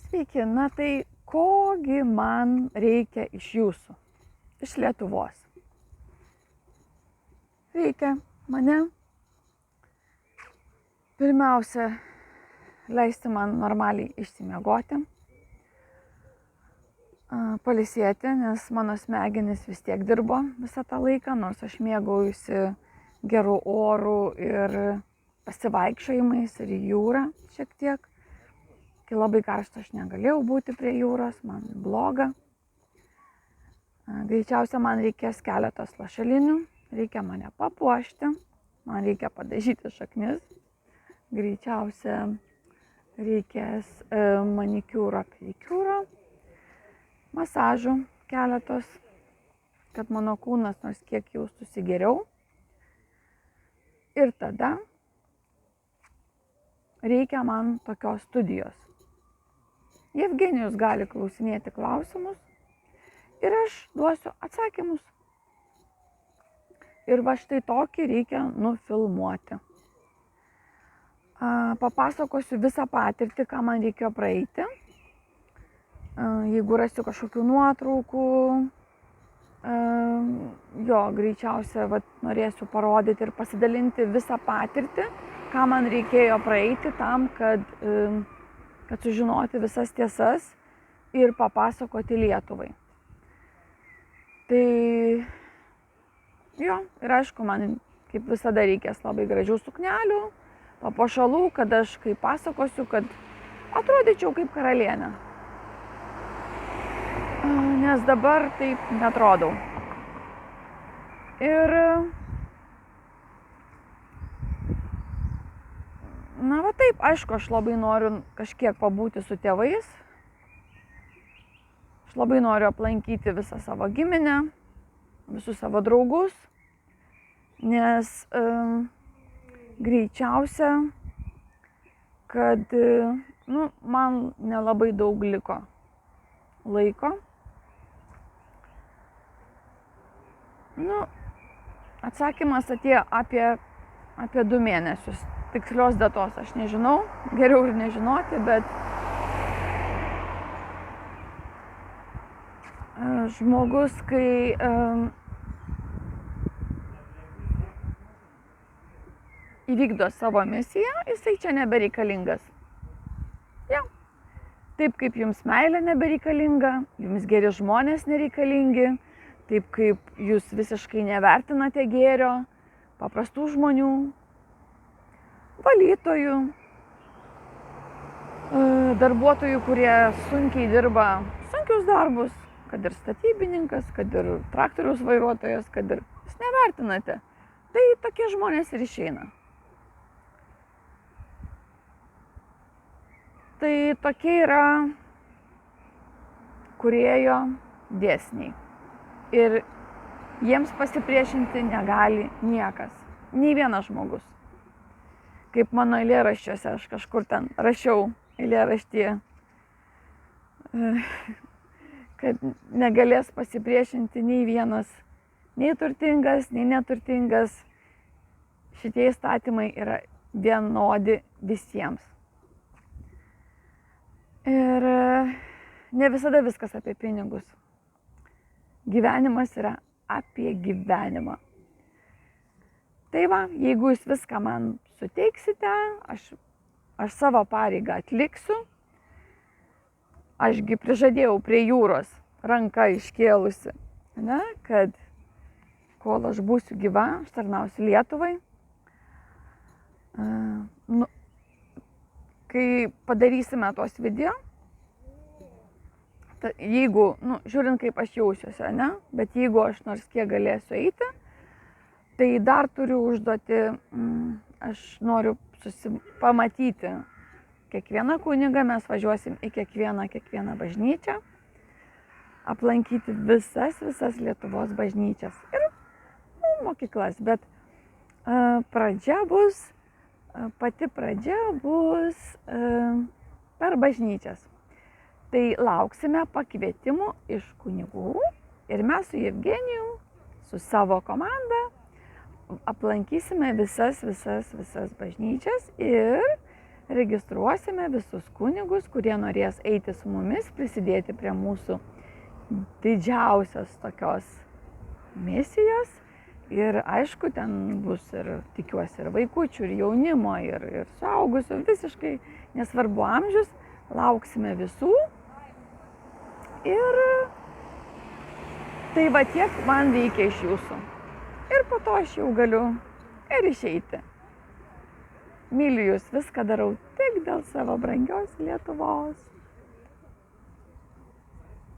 Sveiki, na tai kogi man reikia iš jūsų, iš Lietuvos? Reikia mane pirmiausia leisti man normaliai išsimiegoti, pailsėti, nes mano smegenys vis tiek dirbo visą tą laiką, nors aš mėgaujuosi gerų orų ir pasivaikščiojimais ir į jūrą šiek tiek. Kai labai karšta, aš negalėjau būti prie jūros, man bloga. Greičiausia man reikės keletos lašelinių, reikia mane papuošti, man reikia padažyti šaknis. Greičiausia reikės manikiūro, pedikiūro, masažų keletos, kad mano kūnas nors kiek jaustųsi geriau. Ir tada reikia man tokios studijos. Jevgenijus gali klausinėti klausimus ir aš duosiu atsakymus. Ir va štai tokį reikia nufilmuoti. Papasakosiu visą patirtį, ką man reikėjo praeiti. Jeigu rasiu kažkokių nuotraukų, greičiausia norėsiu parodyti ir pasidalinti visą patirtį, ką man reikėjo praeiti tam, kad sužinoti visas tiesas ir papasakoti Lietuvai. Tai ir aišku, man kaip visada reikės labai gražių suknelių, papuošalų, kad aš kai pasakosiu, kad atrodyčiau kaip karalienė. Nes dabar taip netrodau. Ir na va taip, aišku, aš labai noriu kažkiek pabūti su tėvais. Aš labai noriu aplankyti visą savo giminę, visus savo draugus, nes greičiausia, kad man nelabai daug liko laiko. Atsakymas atėjo apie 2 mėnesius. Tikslios datos aš nežinau, geriau ir nežinoti, bet žmogus, kai įvykdo savo misiją, jisai čia nebereikalingas. Taip kaip jums meilė nebereikalinga, jums geri žmonės nereikalingi, taip kaip jūs visiškai nevertinate gėrio, paprastų žmonių, valytojų, darbuotojų, kurie sunkiai dirba sunkius darbus, kad ir statybininkas, kad ir traktoriaus vairuotojas, kad ir jūs nevertinate. Tai tokie žmonės ir išeina. Tai tokie yra kūrėjo dėsniai. Ir jiems pasipriešinti negali niekas, nei vienas žmogus. Kaip mano eilėraščiuose, aš kažkur ten rašiau eilėraštyje, kad negalės pasipriešinti nei vienas, nei turtingas, nei neturtingas. Šitie įstatymai yra vienodi visiems. Ir ne visada viskas apie pinigus. Gyvenimas yra apie gyvenimą. Tai va, jeigu jūs viską man suteiksite, aš savo pareigą atliksiu. Ašgi prižadėjau prie jūros ranką iškėlusi, kad kol aš būsiu gyva, aš tarnausiu Lietuvai. Kai padarysime tos video, jeigu, žiūrint kaip aš jausiuosi, bet jeigu aš nors kiek galėsiu eiti, tai dar turiu užduoti, aš noriu pamatyti kiekvieną kunigą, mes važiuosim į kiekvieną bažnyčią, aplankyti visas Lietuvos bažnyčias ir mokyklas, bet pati pradžia bus per bažnyčias. Tai lauksime pakvietimų iš kunigų ir mes su Jevgenijum, su savo komanda aplankysime visas bažnyčias ir registruosime visus kunigus, kurie norės eiti su mumis, prisidėti prie mūsų didžiausios tokios misijos. Ir aišku, ten bus ir, tikiuosi, ir vaikučių, ir jaunimo, ir suaugusių, visiškai nesvarbu amžius, lauksime visų. Ir tai va tiek man reikia iš jūsų. Ir po to aš jau galiu ir išeiti. Myliu jūs, viską darau tik dėl savo brangios Lietuvos.